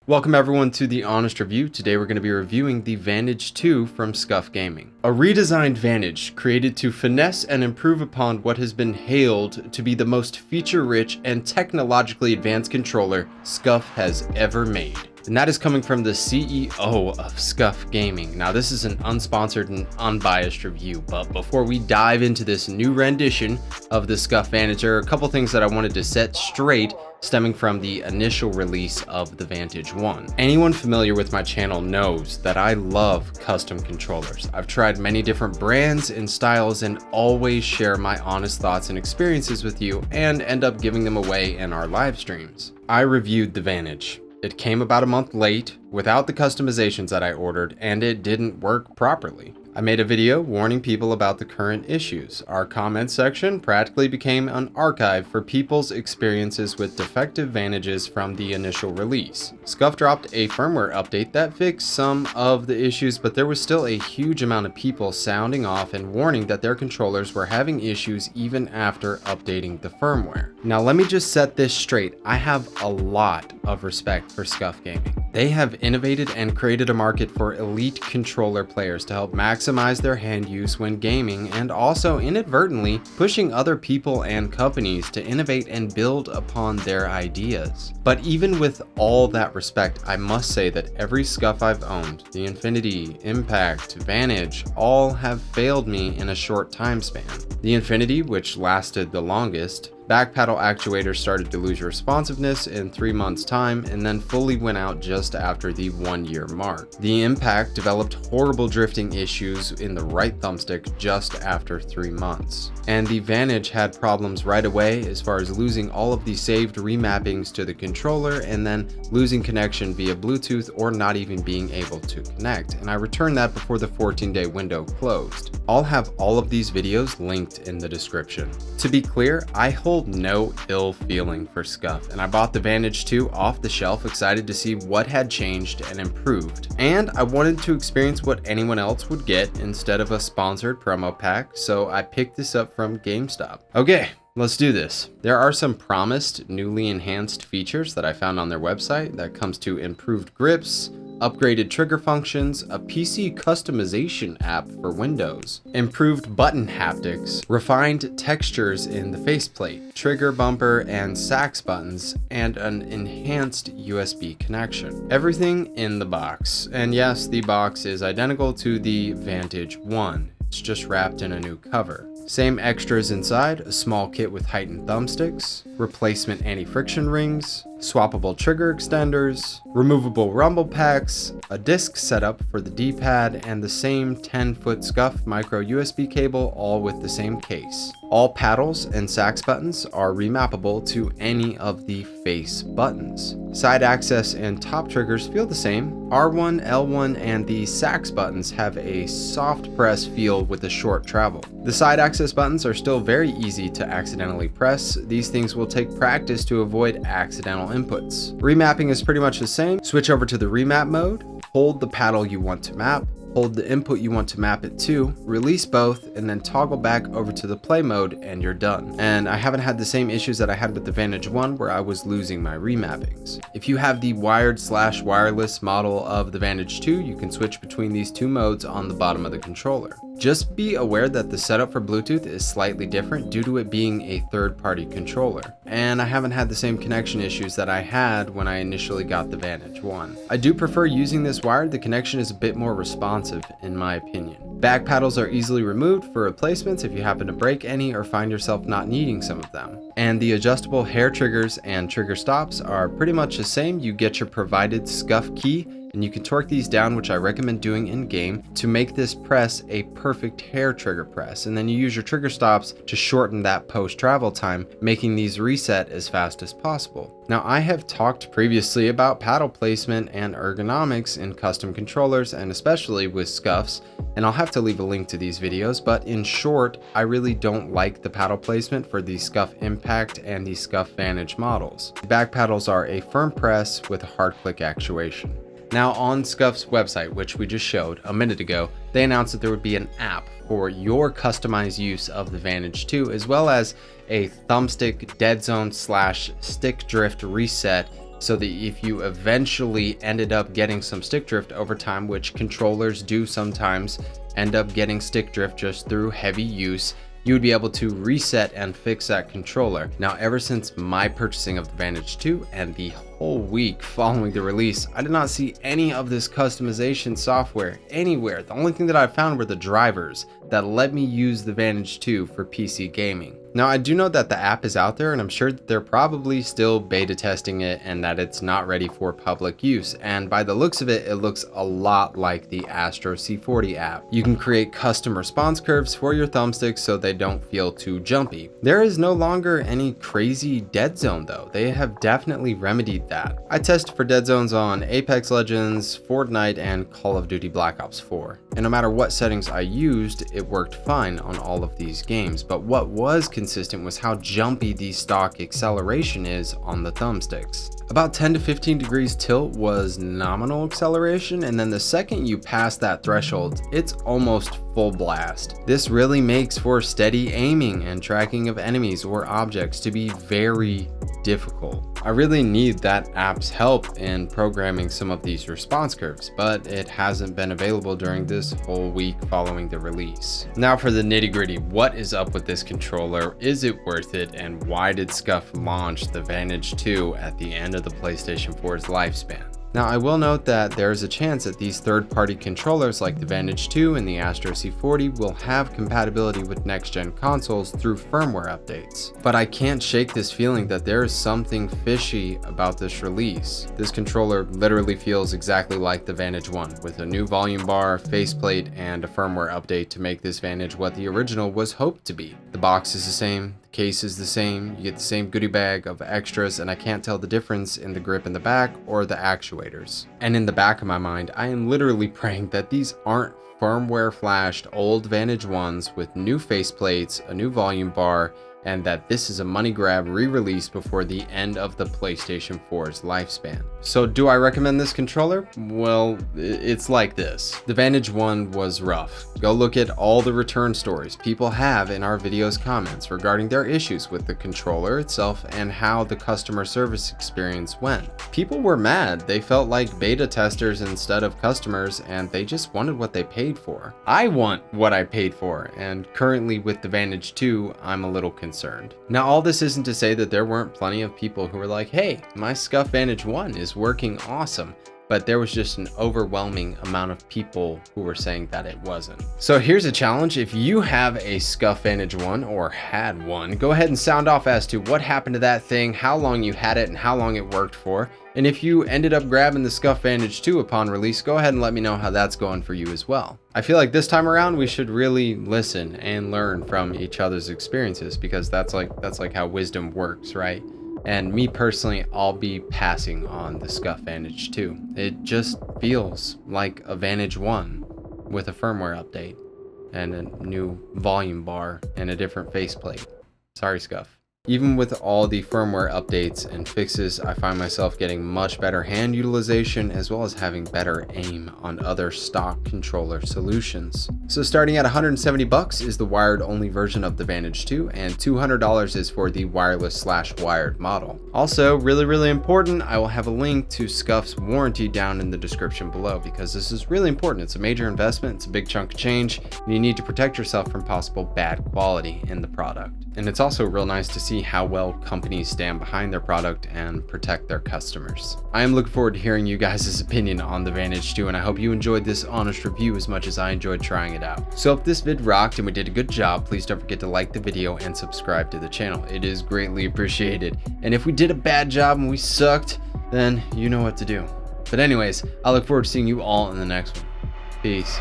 Welcome everyone to the Honest Review. Today we're going to be reviewing the Vantage 2 from Scuf Gaming. A redesigned Vantage created to finesse and improve upon what has been hailed to be the most feature-rich and technologically advanced controller Scuf has ever made. And that is coming from the CEO of Scuf Gaming. Now this is an unsponsored and unbiased review, but before we dive into this new rendition of the Scuf Vantage, there are a couple things that I wanted to set straight stemming from the initial release of the Vantage 1. Anyone familiar with my channel knows that I love custom controllers. I've tried many different brands and styles and always share my honest thoughts and experiences with you and end up giving them away in our live streams. I reviewed the Vantage. It came about a month late without the customizations that I ordered, and it didn't work properly. I made a video warning people about the current issues. Our comment section practically became an archive for people's experiences with defective Vantages from the initial release. Scuf dropped a firmware update that fixed some of the issues, but there was still a huge amount of people sounding off and warning that their controllers were having issues even after updating the firmware. Now let me just set this straight. I have a lot of respect for Scuf Gaming. They have innovated and created a market for elite controller players to help maximize their hand use when gaming, and also inadvertently pushing other people and companies to innovate and build upon their ideas. But even with all that respect, I must say that every Scuf I've owned, the Infinity, Impact, Vantage, all have failed me in a short time span. The Infinity, which lasted the longest, back paddle actuator started to lose responsiveness in 3 months time and then fully went out just after the 1 year mark. The Impact developed horrible drifting issues in the right thumbstick just after 3 months. And the Vantage had problems right away as far as losing all of the saved remappings to the controller and then losing connection via Bluetooth or not even being able to connect. And I returned that before the 14-day window closed. I'll have all of these videos linked in the description. To be clear, I hold no ill feeling for Scuf, and I bought the Vantage 2 off the shelf, excited to see what had changed and improved. And I wanted to experience what anyone else would get instead of a sponsored promo pack, so I picked this up from GameStop. Okay, let's do this. There are some promised newly enhanced features that I found on their website that comes to improved grips, upgraded trigger functions, a PC customization app for Windows, improved button haptics, refined textures in the faceplate, trigger bumper and sax buttons, and an enhanced USB connection. Everything in the box. And yes, the box is identical to the Vantage 1. It's just wrapped in a new cover. Same extras inside, a small kit with heightened thumbsticks, replacement anti-friction rings, swappable trigger extenders, removable rumble packs, a disc setup for the D-pad, and the same 10-foot Scuf micro USB cable, all with the same case. All paddles and sax buttons are remappable to any of the face buttons. Side access and top triggers feel the same. R1, L1, and the sax buttons have a soft press feel with a short travel. The side access buttons are still very easy to accidentally press. These things will take practice to avoid accidental inputs. Remapping is pretty much the same. Switch over to the remap mode, hold the paddle you want to map, hold the input you want to map it to, release both, and then toggle back over to the play mode and you're done. And I haven't had the same issues that I had with the Vantage 1 where I was losing my remappings. If you have the wired/wireless model of the Vantage 2, you can switch between these two modes on the bottom of the controller. Just be aware that the setup for Bluetooth is slightly different due to it being a third-party controller, and I haven't had the same connection issues that I had when I initially got the Vantage 1. I do prefer using this wired. The connection is a bit more responsive in my opinion. Back paddles are easily removed for replacements if you happen to break any or find yourself not needing some of them. And the adjustable hair triggers and trigger stops are pretty much the same. You get your provided Scuf key, and you can torque these down, which I recommend doing in game, to make this press a perfect hair trigger press, and then you use your trigger stops to shorten that post travel time, making these reset as fast as possible. Now, I have talked previously about paddle placement and ergonomics in custom controllers, and especially with Scufs, and I'll have to leave a link to these videos, but in short, I really don't like the paddle placement for the Scuf Impact and the Scuf Vantage models. The back paddles are a firm press with a hard click actuation. Now on Scuf's website, which we just showed a minute ago, they announced that there would be an app for your customized use of the Vantage 2, as well as a thumbstick dead zone / stick drift reset so that if you eventually ended up getting some stick drift over time, which controllers do sometimes end up getting stick drift just through heavy use, you would be able to reset and fix that controller. Now, ever since my purchasing of the Vantage 2 and the whole week following the release, I did not see any of this customization software anywhere. The only thing that I found were the drivers that let me use the Vantage 2 for PC gaming. Now, I do know that the app is out there, and I'm sure that they're probably still beta testing it and that it's not ready for public use. And by the looks of it, it looks a lot like the Astro A40 app. You can create custom response curves for your thumbsticks so they don't feel too jumpy. There is no longer any crazy dead zone though. They have definitely remedied that. I tested for dead zones on Apex Legends, Fortnite, and Call of Duty Black Ops 4. And no matter what settings I used, it worked fine on all of these games. But what was consistent was how jumpy the stock acceleration is on the thumbsticks. About 10 to 15 degrees tilt was nominal acceleration, and then the second you pass that threshold, it's almost full blast. This really makes for steady aiming and tracking of enemies or objects to be very difficult. I really need that app's help in programming some of these response curves, but it hasn't been available during this whole week following the release. Now for the nitty-gritty, what is up with this controller? Is it worth it? And why did Scuf launch the Vantage 2 at the end of the PlayStation 4's lifespan? Now, I will note that there is a chance that these third-party controllers like the Vantage 2 and the Astro A40 will have compatibility with next-gen consoles through firmware updates. But I can't shake this feeling that there is something fishy about this release. This controller literally feels exactly like the Vantage 1, with a new volume bar, faceplate, and a firmware update to make this Vantage what the original was hoped to be. The box is the same, the case is the same, you get the same goodie bag of extras, and I can't tell the difference in the grip in the back or the actuators. And in the back of my mind, I am literally praying that these aren't firmware flashed old Vantage 1s with new faceplates, a new volume bar, and that this is a money grab re-release before the end of the PlayStation 4's lifespan. So do I recommend this controller? Well, it's like this. The Vantage 1 was rough. Go look at all the return stories people have in our video's comments regarding their issues with the controller itself and how the customer service experience went. People were mad. They felt like beta testers instead of customers, and they just wanted what they paid for. I want what I paid for, and currently with the Vantage 2, I'm a little concerned. Now, all this isn't to say that there weren't plenty of people who were like, hey, my Scuf Vantage 1 is working awesome. But there was just an overwhelming amount of people who were saying that it wasn't. So here's a challenge. If you have a Scuf Vantage 1 or had one, go ahead and sound off as to what happened to that thing, how long you had it, and how long it worked for. And if you ended up grabbing the Scuf Vantage 2 upon release, go ahead and let me know how that's going for you as well. I feel like this time around we should really listen and learn from each other's experiences, because that's like how wisdom works, right? And me personally, I'll be passing on the Scuf Vantage 2. It just feels like a Vantage 1 with a firmware update and a new volume bar and a different faceplate. Sorry, Scuf. Even with all the firmware updates and fixes, I find myself getting much better hand utilization as well as having better aim on other stock controller solutions. So starting at $170 is the wired only version of the Vantage 2, and $200 is for the wireless/wired model. Also, really important, I will have a link to Scuf's warranty down in the description below, because this is really important. It's a major investment, it's a big chunk of change, and you need to protect yourself from possible bad quality in the product. And it's also real nice to see how well companies stand behind their product and protect their customers. I am looking forward to hearing you guys' opinion on the Vantage 2, and I hope you enjoyed this honest review as much as I enjoyed trying it out. So if this vid rocked and we did a good job, please don't forget to like the video and subscribe to the channel. It is greatly appreciated. And if we did a bad job and we sucked, then you know what to do. But anyways, I look forward to seeing you all in the next one. Peace.